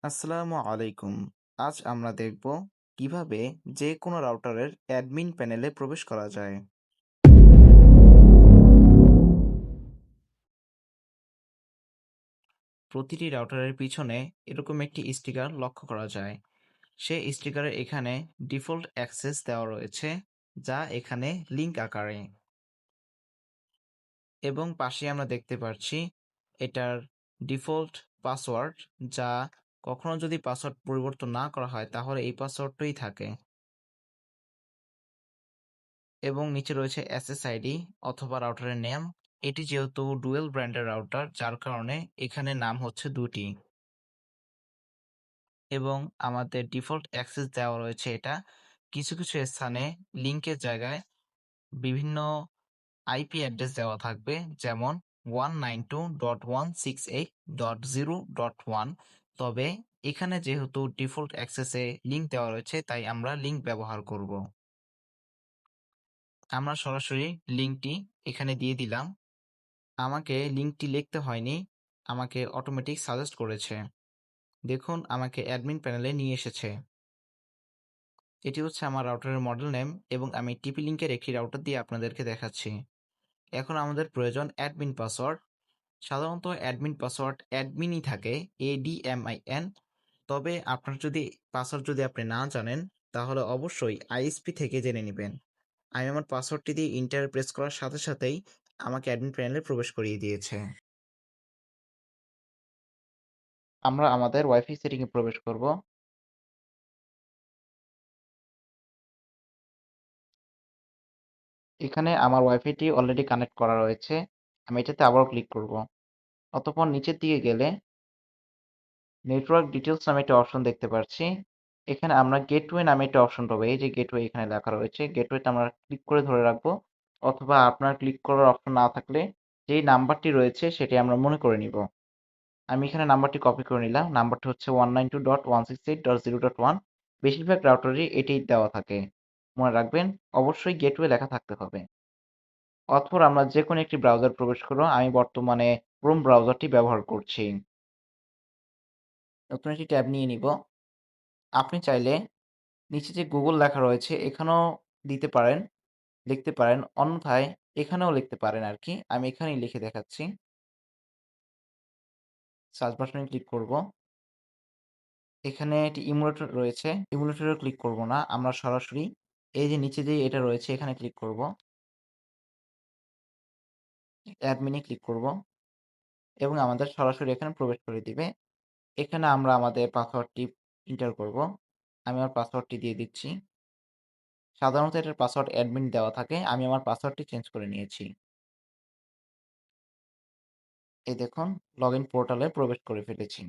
আসসালামু আলাইকুম। আজ আমরা দেখব কিভাবে যে কোনো রাউটারের অ্যাডমিন প্যানেলে প্রবেশ করা যায়। প্রতিটি রাউটারের পিছনে এরকম একটি স্টিকার লক্ষ্য করা যায়। সেই স্টিকারের এখানে ডিফল্ট অ্যাক্সেস দেওয়া রয়েছে, যা এখানে লিংক আকারে, এবং পাশে আমরা দেখতে পাচ্ছি এটার ডিফল্ট পাসওয়ার্ড, যা কখনো যদি পাসওয়ার্ড পরিবর্তন না করা হয় তাহলে এই পাসওয়ার্ডটাই থাকে। এবং নিচে রয়েছে এসএসআইডি অথবা রাউটারের নেম। এটি যেহেতু ডুয়েল ব্র্যান্ডের রাউটার, যার কারণে এখানে নাম হচ্ছে দুটি, এবং আমাদের ডিফল্ট অ্যাক্সেস দেওয়া রয়েছে এটা। কিছু কিছু স্থানে লিংকের জায়গায় বিভিন্ন আইপি অ্যাড্রেস দেওয়া থাকবে, যেমন 192.168.0.1। তবে এখানে যেহেতু ডিফল্ট অ্যাক্সেসে লিংক দেওয়া রয়েছে, তাই আমরা লিংক ব্যবহার করব। আমরা সরাসরি লিংকটি এখানে দিয়ে দিলাম। আমাকে লিংকটি লিখতে হয়নি, আমাকে অটোমেটিক সাজেস্ট করেছে। দেখুন, আমাকে অ্যাডমিন প্যানেলে নিয়ে এসেছে। এটি হচ্ছে আমার রাউটারের মডেল নেম, এবং আমি টিপি লিংকের একটি রাউটার দিয়ে আপনাদেরকে দেখাচ্ছি। এখন আমাদের প্রয়োজন অ্যাডমিন পাসওয়ার্ড। সাধারণত অ্যাডমিন পাসওয়ার্ড অ্যাডমিনই থাকে, ADMIN। তবে আপনার যদি পাসওয়ার্ড যদি আপনি না জানেন, তাহলে অবশ্যই আইএসপি থেকে জেনে নেবেন। আমি আমার পাসওয়ার্ডটি দিয়ে ইন্টার প্রেস করার সাথে সাথেই আমাকে অ্যাডমিন প্যানেলে প্রবেশ করিয়ে দিয়েছে। আমরা আমাদের ওয়াইফাই সেটিংয়ে প্রবেশ করব। এখানে আমার ওয়াইফাইটি অলরেডি কানেক্ট করা রয়েছে। আমি এটাতে আবারও ক্লিক করব। অতঃপর নিচের দিকে গেলে নেটওয়ার্ক ডিটেইলস নামে একটা অপশন দেখতে পাচ্ছি। এখানে আমরা গেটওয়ে নামে একটা অপশন পাবো। এই যে গেটওয়ে এখানে লেখা রয়েছে, গেটওয়েতে আমরা ক্লিক করে ধরে রাখবো। অথবা আপনার ক্লিক করার অপশন না থাকলে যেই নাম্বারটি রয়েছে সেটি আমরা মনে করে নিব। আমি এখানে নাম্বারটি কপি করে নিলাম। নাম্বারটি হচ্ছে 192.168.0.1। বেশিরভাগ রাউটারই এটিই দেওয়া থাকে। মনে রাখবেন, অবশ্যই গেটওয়ে লেখা থাকতে হবে। অথবা আমরা যে কোনো একটি ব্রাউজার প্রবেশ করব। আমি বর্তমানে ক্রোম ব্রাউজারটি ব্যবহার করছি। নতুন একটি ট্যাব নিয়ে নিব। আপনি চাইলে নিচে যে গুগল লেখা রয়েছে এখানেও দিতে পারেন, লিখতে পারেন। অন্যথায় এখানেও লিখতে পারেন আরকি। আমি এখানেই লিখে দেখাচ্ছি। সার্চ বাটনে ক্লিক করব। এখানে একটি ইমুলেটর রয়েছে। ইমুলেটরে ক্লিক করব না। আমরা সরাসরি এই যে নিচে যে এটা রয়েছে এখানে ক্লিক করব। অ্যাডমিনে ক্লিক করব, এবং আমাদের সরাসরি এখানে প্রবেশ করে দিবে। এখানে আমরা আমাদের পাসওয়ার্ডটি এন্টার করব। আমি আমার পাসওয়ার্ডটি দিয়ে দিচ্ছি। সাধারণত এটার পাসওয়ার্ড অ্যাডমিন দেওয়া থাকে। আমি আমার পাসওয়ার্ডটি চেঞ্জ করে নিয়েছি। এই দেখুন, লগইন পোর্টালে প্রবেশ করে ফেলেছি।